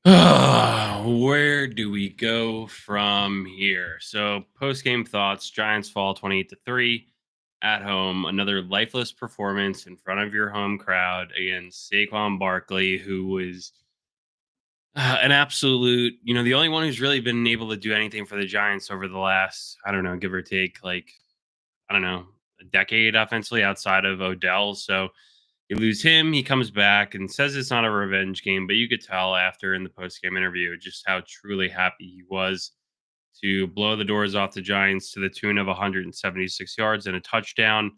Where do we go from here? So, post game thoughts: Giants fall 28-3 at home. Another lifeless performance in front of your home crowd against Saquon Barkley, who was an absolute, the only one who's really been able to do anything for the Giants over the last, I don't know, give or take, I don't know, a decade offensively outside of Odell. So, you lose him, he comes back and says it's not a revenge game, but you could tell after in the post-game interview just how truly happy he was to blow the doors off the Giants to the tune of 176 yards and a touchdown.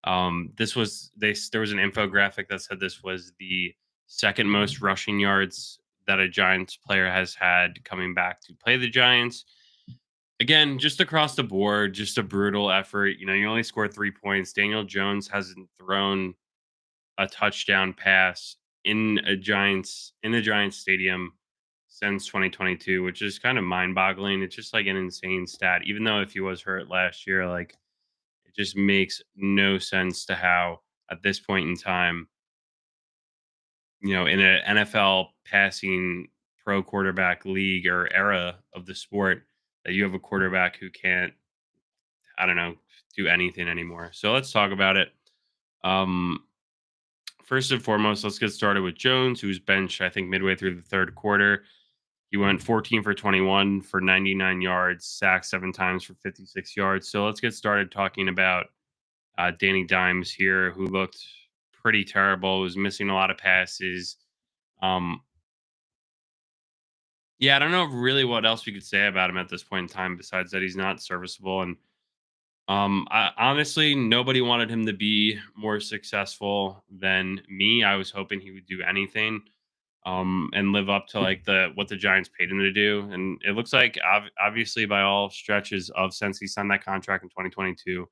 There was an infographic that said this was the second most rushing yards that a Giants player has had coming back to play the Giants. Again, just across the board, just a brutal effort. You only scored 3 points. Daniel Jones hasn't thrown a touchdown pass in the Giants stadium since 2022, which is kind of mind-boggling. It's just like an insane stat. Even though if he was hurt last year, like it just makes no sense to how at this point in time, in an NFL passing pro quarterback league or era of the sport, that you have a quarterback who can't, I don't know, do anything anymore. So let's talk about it. Um, First and foremost, let's get started with Jones, who was benched, I think, midway through the third quarter. He went 14 for 21 for 99 yards, sacked 7 times for 56 yards. So let's get started talking about Danny Dimes here, who looked pretty terrible, was missing a lot of passes. Um, yeah, I don't know really what else we could say about him at this point in time besides that he's not serviceable. And honestly, nobody wanted him to be more successful than me. I was hoping he would do anything and live up to like the what the Giants paid him to do. And it looks like obviously by all stretches of since he signed that contract in 2022,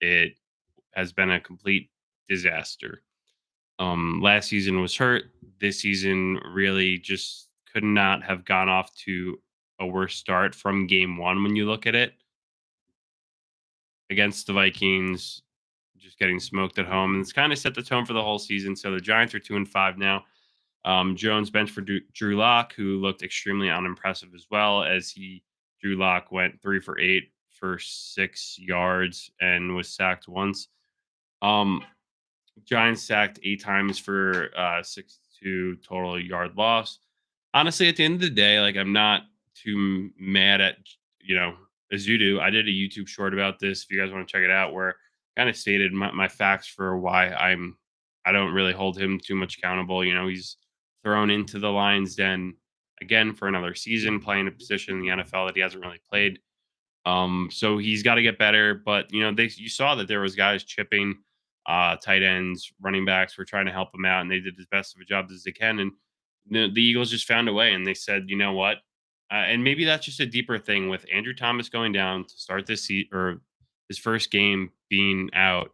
it has been a complete disaster. Last season was hurt. This season really just could not have gone off to a worse start from game one when you look at it against the Vikings, just getting smoked at home. And it's kind of set the tone for the whole season. So the Giants are 2-5 now. Jones benched for Drew Lock, who looked extremely unimpressive as well as Drew Lock went 3 for 8 for 6 yards and was sacked once. Um, Giants sacked 8 times for 62 total yard loss. Honestly, at the end of the day, like I'm not too mad at you know as you do. I did a YouTube short about this. If you guys want to check it out, where I kind of stated my facts for why I don't really hold him too much accountable. He's thrown into the Lions den again for another season, playing a position in the NFL that he hasn't really played. So he's got to get better. But you saw that there was guys chipping, tight ends, running backs were trying to help him out, and they did as best of a job as they can. And the Eagles just found a way, and they said, you know what? And maybe that's just a deeper thing with Andrew Thomas going down to start this or his first game being out.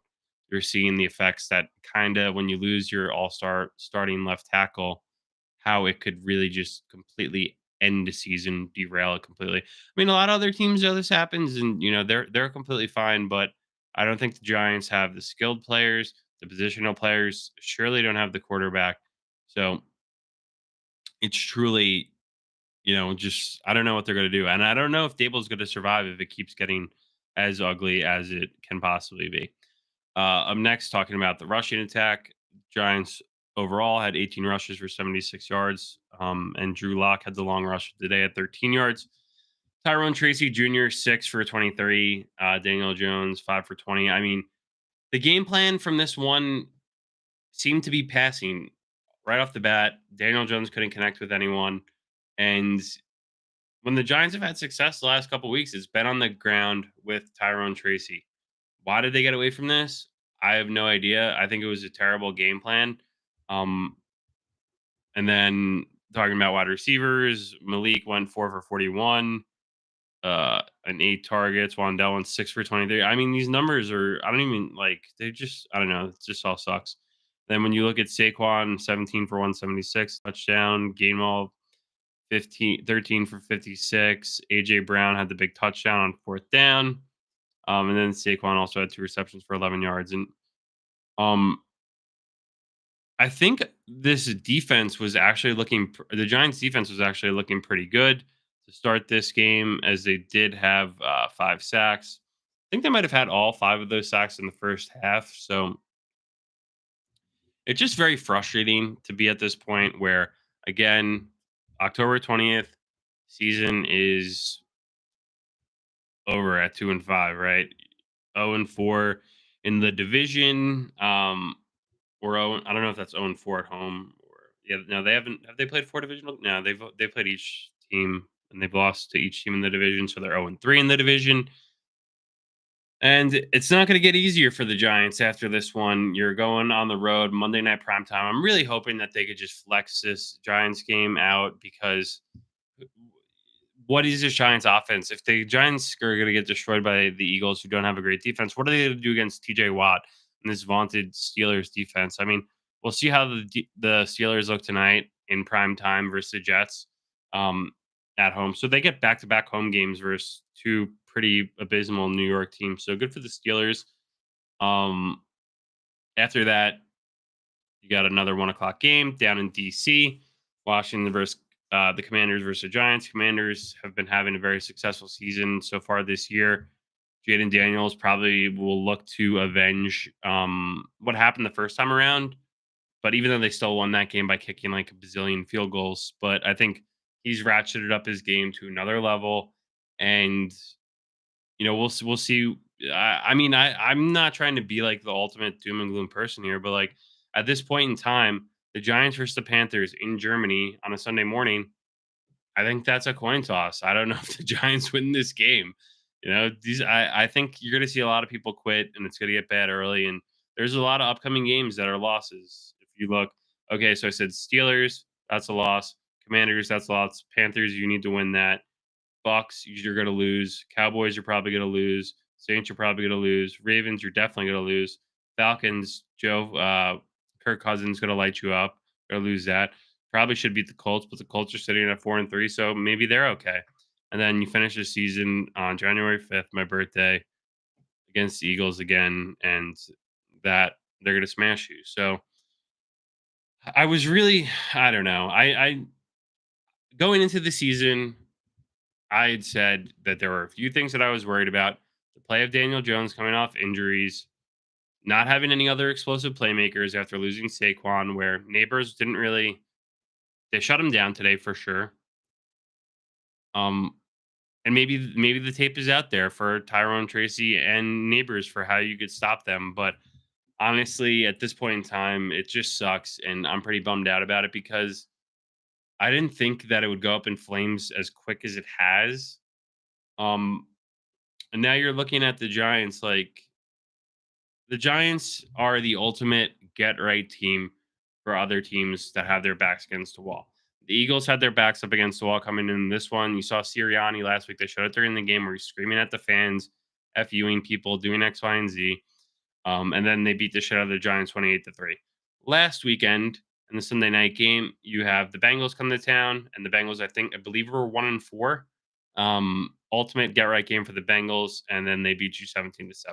You're seeing the effects that kind of when you lose your all-star starting left tackle, how it could really just completely end the season, derail it completely. I mean, a lot of other teams know this happens, and they're completely fine. But I don't think the Giants have the skilled players, the positional players. Surely don't have the quarterback. So it's truly, just I don't know what they're going to do, and I don't know if Dable's going to survive if it keeps getting as ugly as it can possibly be. Up next, talking about the rushing attack, Giants overall had 18 rushes for 76 yards, and Drew Lock had the long rush of the day at 13 yards. Tyrone Tracy Jr. 6 for 23. Daniel Jones 5 for 20. I mean, the game plan from this one seemed to be passing right off the bat. Daniel Jones couldn't connect with anyone, and when the Giants have had success the last couple weeks, it's been on the ground with Tyrone Tracy. Why did they get away from this? I have no idea. I think it was a terrible game plan. Um, and then talking about wide receivers, Malik went 4 for 41, and 8 targets. Wandell went 6 for 23. I mean, these numbers are, I don't even like, they just, I don't know. It just all sucks. Then when you look at Saquon, 17 for 176, touchdown. Gainwell, 13 for 56. AJ Brown had the big touchdown on fourth down. And then Saquon also had 2 receptions for 11 yards. And um, I think this defense was actually the Giants defense was actually looking pretty good to start this game, as they did have 5 sacks. I think they might have had all 5 of those sacks in the first half. So it's just very frustrating to be at this point where, again, October 20th, season is over at 2-5, right? 0-4 in the division. Or I don't know if that's 0-4 at home. Or yeah, no, they haven't. Have they played 4 divisional? No, they've played each team and they've lost to each team in the division, so they're 0-3 in the division. And it's not going to get easier for the Giants after this one. You're going on the road Monday night primetime. I'm really hoping that they could just flex this Giants game out, because what is this Giants offense? If the Giants are going to get destroyed by the Eagles, who don't have a great defense, what are they going to do against TJ Watt and this vaunted Steelers defense? I mean, we'll see how the Steelers look tonight in prime time versus the Jets um, at home. So they get back to back home games versus two pretty abysmal New York teams. So good for the Steelers. Um, After that, you got another 1 o'clock game down in DC, Washington versus the Commanders versus the Giants. Commanders have been having a very successful season so far this year. Jaden Daniels probably will look to avenge what happened the first time around. But even though they still won that game by kicking like a bazillion field goals, but I think he's ratcheted up his game to another level. And we'll see. I mean, I'm not trying to be like the ultimate doom and gloom person here, but like at this point in time, the Giants versus the Panthers in Germany on a Sunday morning, I think that's a coin toss. I don't know if the Giants win this game. I think you're going to see a lot of people quit, and it's going to get bad early. And there's a lot of upcoming games that are losses. If you look, okay, so I said Steelers, that's a loss. Commanders, that's a loss. Panthers, you need to win that. Bucks, you're going to lose. Cowboys, you're probably going to lose. Saints, you're probably going to lose. Ravens, you're definitely going to lose. Falcons, Kirk Cousins going to light you up. Going to lose that. Probably should beat the Colts, but the Colts are sitting at 4-3, so maybe they're okay. And then you finish the season on January 5th, my birthday, against the Eagles again, and that they're going to smash you. So I was really, I don't know. I going into the season, I had said that there were a few things that I was worried about. The play of Daniel Jones coming off injuries, not having any other explosive playmakers after losing Saquon, where Neighbors didn't really, they shut him down today for sure. Um, and maybe the tape is out there for Tyrone Tracy and Neighbors for how you could stop them. But honestly, at this point in time, it just sucks, and I'm pretty bummed out about it, because I didn't think that it would go up in flames as quick as it has. Um, and now you're looking at the Giants. Like, the Giants are the ultimate get right team for other teams that have their backs against the wall. The Eagles had their backs up against the wall coming in this one. You saw Sirianni last week. They showed it during the game where he's screaming at the fans, FUing people, doing X, Y, and Z. And then they beat the shit out of the Giants 28-3. Last weekend in the Sunday night game, you have the Bengals come to town, and the Bengals, I believe, were 1-4. Ultimate get right game for the Bengals, and then they beat you 17-7.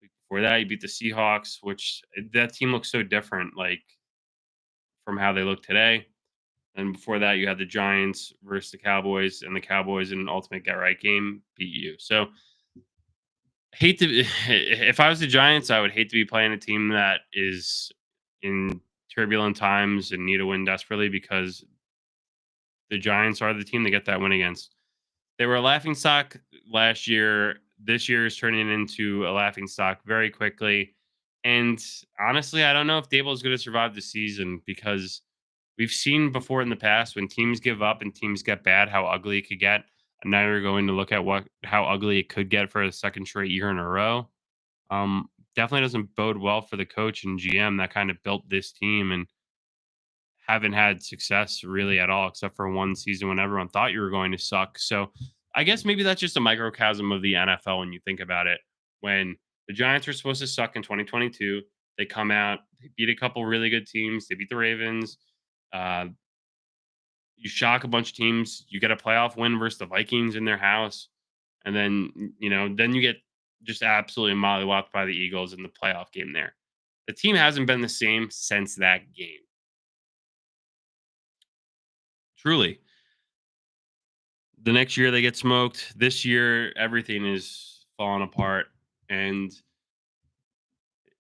Week before that, you beat the Seahawks, which that team looks so different, like from how they look today. And before that, you had the Giants versus the Cowboys, and the Cowboys in an ultimate get right game beat you. So hate to if I was the Giants, I would hate to be playing a team that is in turbulent times and need a win desperately, because the Giants are the team to get that win against. They were a laughing stock last year. This year is turning into a laughing stock very quickly. And honestly, I don't know if Dable is going to survive the season, because we've seen before in the past when teams give up and teams get bad, how ugly it could get. And now you're going to look at how ugly it could get for a second straight year in a row. Definitely doesn't bode well for the coach and GM that kind of built this team and haven't had success really at all, except for one season when everyone thought you were going to suck. So I guess maybe that's just a microcosm of the NFL when you think about it. When the Giants were supposed to suck in 2022, they come out, they beat a couple really good teams. They beat the Ravens. Uh, you shock a bunch of teams. You get a playoff win versus the Vikings in their house. And then, then you get just absolutely mollywopped by the Eagles in the playoff game there. The team hasn't been the same since that game. Truly. The next year they get smoked. This year everything is falling apart, and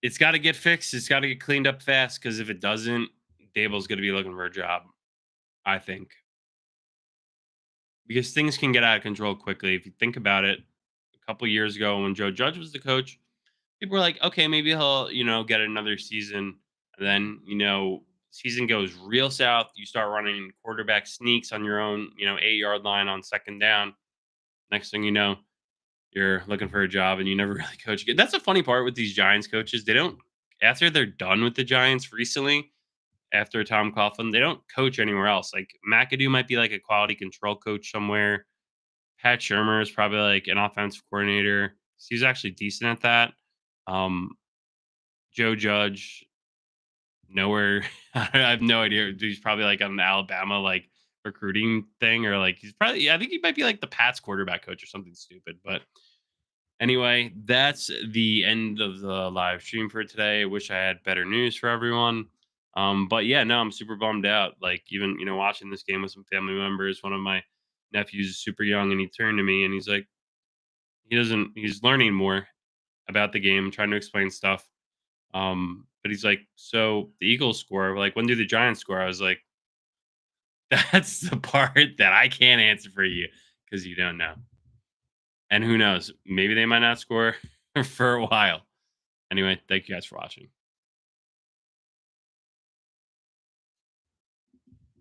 it's got to get fixed. It's got to get cleaned up fast because if it doesn't, Dable's going to be looking for a job. I think because things can get out of control quickly. If you think about it, a couple years ago when Joe Judge was the coach, people were like, okay, maybe he'll get another season. And then season goes real south. You start running quarterback sneaks on your own 8-yard line on second down. Next thing you know, you're looking for a job and you never really coach again. That's the funny part with these Giants coaches. They don't after they're done with the Giants recently, after Tom Coughlin, they don't coach anywhere else. Like McAdoo might be like a quality control coach somewhere. Pat Shermer is probably like an offensive coordinator. He's actually decent at that. Um, Joe Judge, nowhere. I have no idea. He's probably like on an Alabama like recruiting thing, or like he's probably. I think he might be like the Pats quarterback coach or something stupid. But anyway, that's the end of the live stream for today. I wish I had better news for everyone. But yeah, no, I'm super bummed out. Like even watching this game with some family members. One of my nephews is super young, and he turned to me and he's like, he's learning more about the game, trying to explain stuff. But he's like, so the Eagles score. Like, when do the Giants score? I was like, that's the part that I can't answer for you because you don't know. And who knows? Maybe they might not score for a while. Anyway, thank you guys for watching.